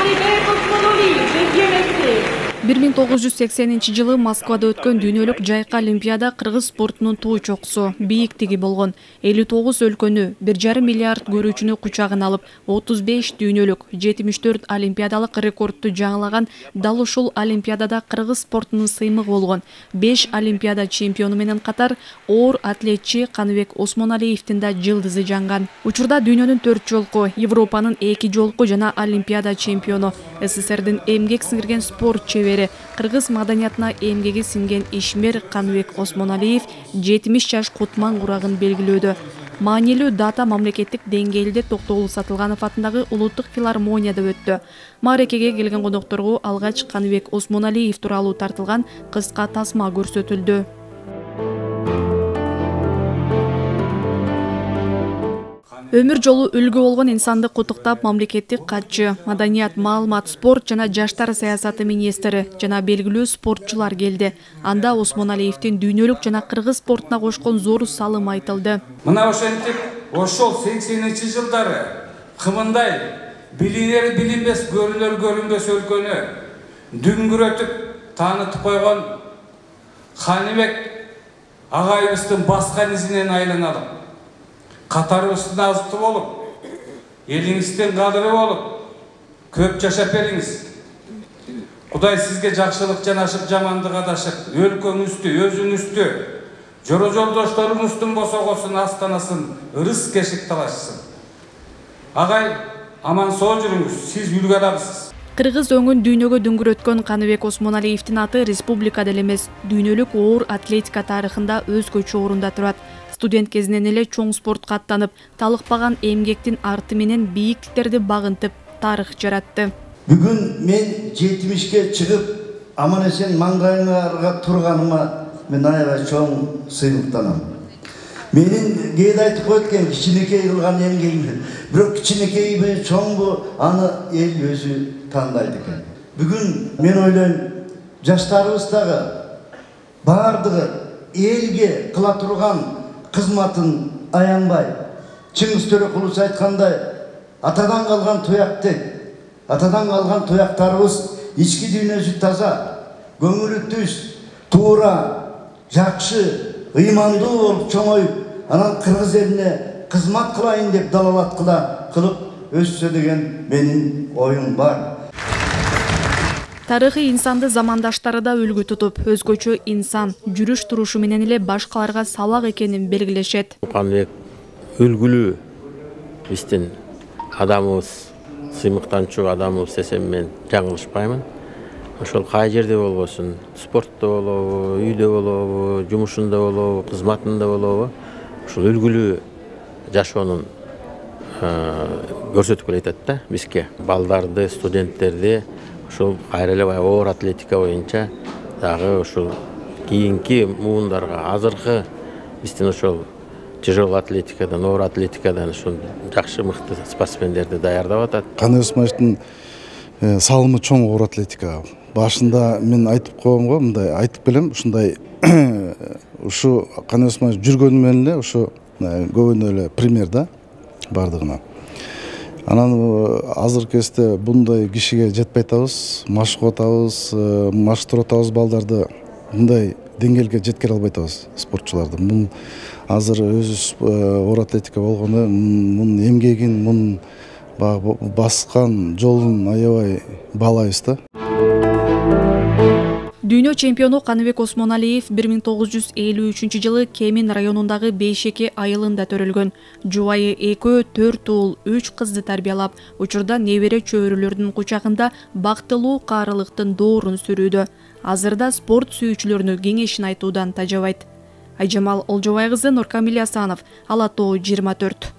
Каныбек Осмоналиев чемпионаты. 1980-жылы Москвада өткөн дүйнөлүк жайкы олимпиада кыргыз спортунун туу чокусу, бийиктиги болгон. 59 өлкөнү, 1,5 миллиард көрүүчүнү кучагына алып, 35 дүйнөлүк, 74 олимпиадалык рекордту жаңылаган дал ушул олимпиадада кыргыз спортунун сыймыгы болгон 5 олимпиада чемпиону менен катар оор атлетчи Каныбек Осмоналиевдин да жылдызы жанган. Учурда дүйнөнүн 4 жолку, Европанын 2 жолку жана олимпиада чемпиону, СССРдин эмгек сиңирген спорт чебери, кыргыз маданиятына эмгеги сиңген ишмер Каныбек Осмоналиев 70 жаш кутман курагын белгилөөдө. Маанилүү дата мамлекеттик деңгээлде Токтогул Сатылганов атындагы улуттук филармонияда өттү. Маарекеге келген конокторго алгач Каныбек Осмоналиев тууралуу тартылган кыска тасма көрсөтүлдү. Өмүр жолу үлгү болгон инсанды куттуктап мамлекеттик катчы, маданият, маалымат, спорт жана жаштар саясаты министри жана белгилүү спортчулар келди. Анда Осмоналиевдин дүйнөлүк жана кыргыз спортуна кошкон зор салым айтылды. Мына ошентип ошол 80-жылдары кымындай билинер билинбес, көрүнөр көрүнбөс өлкөнү дүңгүрөтүп таанытып койгон Каныбек агайыбыздын баскан изинен айланалып, катарыбыздын азыты болуп, элиңиздин кадыры болуп, көп жашап бериңиз. Кудай сизге жакшылык жанашып, жамандык адашып, өлкөңүздү, өзүңүздү, жоро жолдошторуңуздун босогосун, астанасын, ырыс кешик талашсын. Агай, аман соо жүрүңүз, сиз үлгү адамсыз. Кыргыз өңүн дүйнөгө дүңгүрөткөн Каныбек Осмоналиевдин аты республикада эле эмес, дүйнөлүк оор атлетика тарыхында өзгөчө орунда турат. Студент кезинен эле чоң спортко аттанып, талыкпаган эмгектин арты менен бийиктиктерди багынтып, тарых жаратты. Бүгүн мен 70ке чыгып, аман эсен маңдайыңарга турганыма мен аябай чоң сыйлыктанам. Менин кээде айтып коет экен, кичинекей кылган эмгегим. Бирок кичинекейби, чоңбу, аны эл өзү тандайт экен. Бүгүн мен ойлойм, жаштарыбыз дагы бардыгы элге кыла турган кызматын аянбай, Чыңгыз Төрөкулов айткандай, атадан калган туяктык, атадан калган туяктарыбыз ички дүйнөсү таза, көңүлү түз, туура, жакшы, ыймандуу болуп чоңоюп, анан кыргыз элине кызмат кылайын деп далалат кылып өссө деген менин оюм бар. Тарыхый инсанды замандаштары да үлгү тутуп, өзгөчө инсан жүрүш турушу менен эле башкаларга сабак экенин белгилешет. Каныбек үлгүлүү биздин адамыбыз, сыймыктанчу адамыбыз десем мен жаңылышпаймын. Ошол кай жерде болбосун, спортто болобу, үйдө болобу, жумушунда болобу, кызматында болобу, ошол үлгүлүү жашоонун көрсөтүп келатат да бизге. Балдарды, студенттерди ошол кайра эле оор атлетика боюнча дагы ошол кийинки муундарга, азыркы биздин ошол тяжелый атлетикадан, оор атлетикадан ошол жакшы мыкты спортсмендерди даярдап атат. Каныбек Осмоналиевдин салымы чоң оор атлетикага. Башында мен айтып коем го, мындай айтып келем, ушундай ушу Каныбек Осмоналиев жүргөнү менен эле ушу көбүнө эле пример да бардыгына. Анан азыркы кезде bunday кишиге жетпей атабыз, машык атабыз, маштырып атабыз балдарды, мындай деңгээлге жеткире албай атабыз спортчуларды. Мун азыр өзү оор атлетика болгону, мунун эмгегин, мунун баскан жолун аябай баалайбыз да. Дүйнө чемпиону Каныбек Осмоналиев 1953 Кемин районундагы Бейшеке айылында төрөлгөн. Жубайы экөө 4 уул 3 кызды тарбиялап, учурда небере чөбөрөлөрдүн кучагында бактылуу каарылыктын доорун сүрүүдө. Азырда спорт сүйүүчүлөрүнө кеңешин айтуудан тажабайт. Айжамал Олжобай кызы, Нуркамил Асанов, Ала Тоо 24.